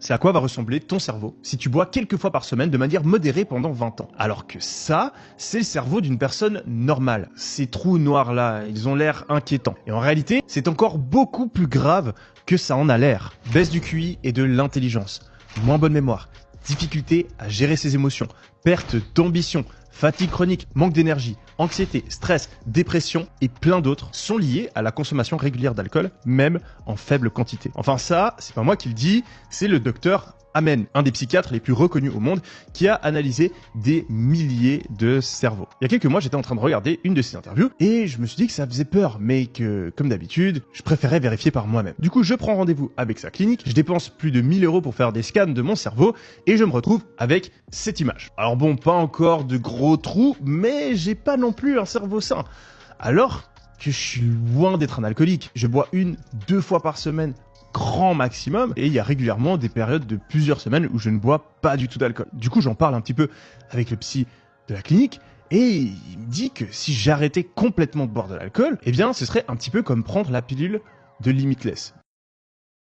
C'est à quoi va ressembler ton cerveau si tu bois quelques fois par semaine de manière modérée pendant 20 ans. Alors que ça, c'est le cerveau d'une personne normale. Ces trous noirs là, ils ont l'air inquiétants. Et en réalité, c'est encore beaucoup plus grave que ça en a l'air. Baisse du QI et de l'intelligence, moins bonne mémoire, difficulté à gérer ses émotions, perte d'ambition, fatigue chronique, manque d'énergie, anxiété, stress, dépression et plein d'autres sont liés à la consommation régulière d'alcool, même en faible quantité. Enfin ça, c'est pas moi qui le dis, c'est le docteur Amen, un des psychiatres les plus reconnus au monde, qui a analysé des milliers de cerveaux. Il y a quelques mois, j'étais en train de regarder une de ses interviews et je me suis dit que ça faisait peur, mais que, comme d'habitude, je préférais vérifier par moi-même. Du coup, je prends rendez-vous avec sa clinique, je dépense plus de 1000 € pour faire des scans de mon cerveau et je me retrouve avec cette image. Alors bon, pas encore de gros trous, mais j'ai pas non plus un cerveau sain. Alors que je suis loin d'être un alcoolique. Je bois 1-2 fois par semaine grand maximum, et il y a régulièrement des périodes de plusieurs semaines où je ne bois pas du tout d'alcool. Du coup, j'en parle un petit peu avec le psy de la clinique, et il me dit que si j'arrêtais complètement de boire de l'alcool, eh bien, ce serait un petit peu comme prendre la pilule de Limitless.